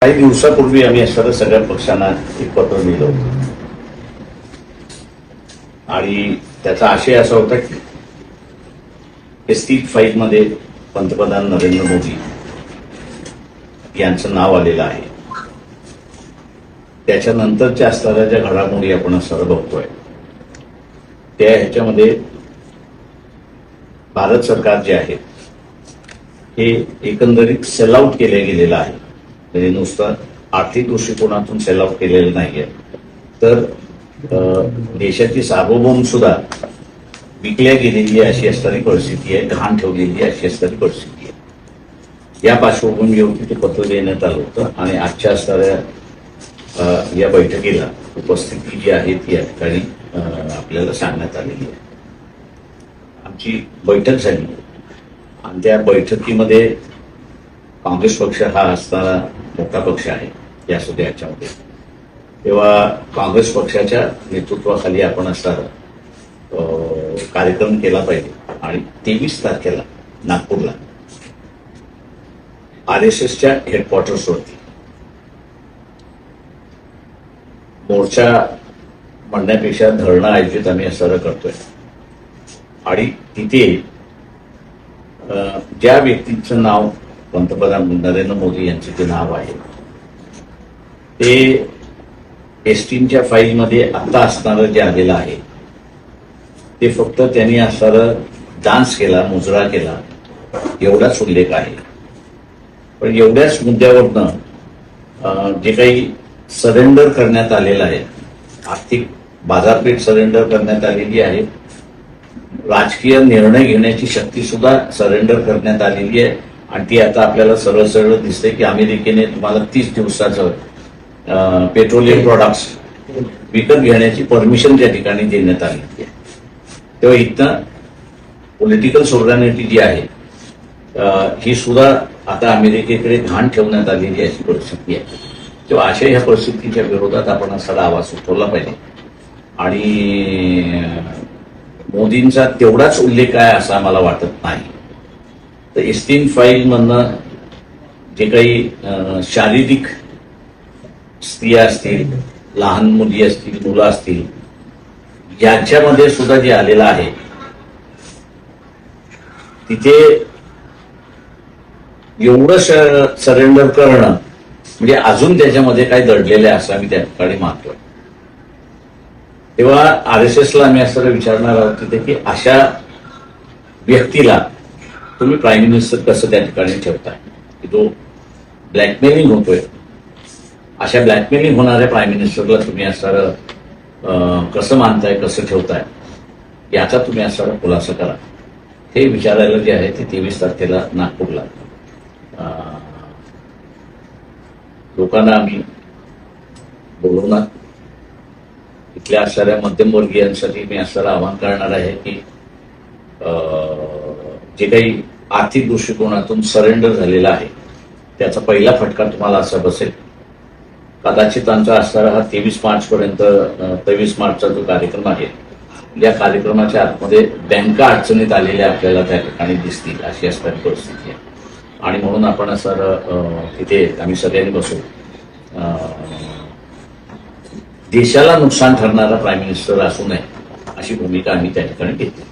काही दिवसापूर्वी आम्ही असणाऱ्या सगळ्या पक्षांना एक पत्र लिहिलं होतं आणि त्याचा आशय असा होता की एसटी फाईलमध्ये पंतप्रधान नरेंद्र मोदी यांचं नाव आलेलं आहे. त्याच्यानंतरच्या असणाऱ्या ज्या घडामोडी आपण सर्व बघतोय त्या ह्याच्यामध्ये भारत सरकार जे आहे हे एकंदरीत सेल आउट केलं गेलेलं आहे. म्हणजे नुसतं आर्थिक दृष्टिकोनातून सेल आउट केलेलं नाहीये, तर देशाची सार्वभौम सुद्धा विकल्या गेलेली अशी असणारी परिस्थिती आहे, घाण ठेवलेली अशी असणारी परिस्थिती आहे. या पार्श्वभूमीवरती ते पत्र देण्यात आलं होतं आणि आजच्या असणाऱ्या या बैठकीला उपस्थिती जी आहे ती या ठिकाणी आपल्याला सांगण्यात आलेली आहे. आमची बैठक झाली आणि त्या बैठकीमध्ये काँग्रेस पक्ष हा असणारा मोठा पक्ष आहे या सुद्धा याच्यामध्ये. तेव्हा काँग्रेस पक्षाच्या नेतृत्वाखाली आपण असणारा कार्यक्रम केला पाहिजे आणि 23 तारखेला नागपूरला RSSच्या हेडक्वार्टर्सवरती मोर्चा म्हणण्यापेक्षा धरणं आयोजित आम्ही असं करतोय आणि तिथे ज्या व्यक्तीचं नाव पंतप्रधान नरेंद्र मोदी यांचे जे नाव आहे ते एसटीच्या फाईलमध्ये आता असणारं जे आलेलं आहे ते फक्त त्यांनी असणारं डान्स केला, मुजरा केला एवढाच उल्लेख आहे. पण एवढ्याच मुद्द्यावरनं जे काही सरेंडर करण्यात आलेलं आहे, आर्थिक बाजारपेठ सरेंडर करण्यात आलेली आहे, राजकीय निर्णय घेण्याची शक्ती सुद्धा सरेंडर करण्यात आलेली आहे आणि ती आता आपल्याला सरळ सरळ दिसते की अमेरिकेने तुम्हाला 30 दिवसाचं पेट्रोलियम प्रॉडक्ट्स विकत घेण्याची परमिशन त्या ठिकाणी देण्यात आलेली आहे. तेव्हा इथं पॉलिटिकल सोव्हरॅनिटी जी आहे ही सुद्धा आता अमेरिकेकडे घाण ठेवण्यात आलेली अशी परिस्थिती आहे. तेव्हा अशा ह्या परिस्थितीच्या विरोधात आपण असा आवाज उठवला पाहिजे आणि मोदींचा तेवढाच उल्लेख आहे असं मला वाटत नाही. तर एसटी फाईलमधनं जे काही शारीरिक स्त्रिया असतील, लहान मुली असतील, मुलं असतील, यांच्यामध्ये सुद्धा जे आलेलं आहे तिथे एवढं सरेंडर करणं म्हणजे अजून त्याच्यामध्ये काय दडलेलं आहे असं आम्ही त्या ठिकाणी मानतोय. तेव्हा RSSला आम्ही असं विचारणार आहोत तिथे की अशा व्यक्तीला तुम्ही प्राईम मिनिस्टर कसं त्या ठिकाणी ठेवताय की जो ब्लॅकमेलिंग होतोय, अशा ब्लॅकमेलिंग होणाऱ्या प्राईम मिनिस्टरला तुम्ही असं कसं मानताय, कसं ठेवताय याचा तुम्ही असं खुलासा करा. हे विचारायला जे आहे ते 23 तारखेला नागपूरला लोकांना आम्ही बोलवणार. इथल्या असणाऱ्या मध्यमवर्गीयांसाठी मी असं आवाहन करणार आहे की जे काही आर्थिक दृष्टिकोनातून सरेंडर झालेला आहे त्याचा पहिला फटका तुम्हाला असा बसेल. कदाचित आमचा असणारा हा 23 मार्चपर्यंत 23 मार्चचा जो कार्यक्रम आहे या कार्यक्रमाच्या आतमध्ये बँका अडचणीत आलेल्या आपल्याला त्या ठिकाणी दिसतील अशी असणारी परिस्थिती आहे आणि म्हणून आपण असं तिथे आम्ही सगळ्यांनी बसू देशाला नुकसान ठरणारा प्राईम मिनिस्टर असू नये अशी भूमिका आम्ही त्या ठिकाणी घेतली.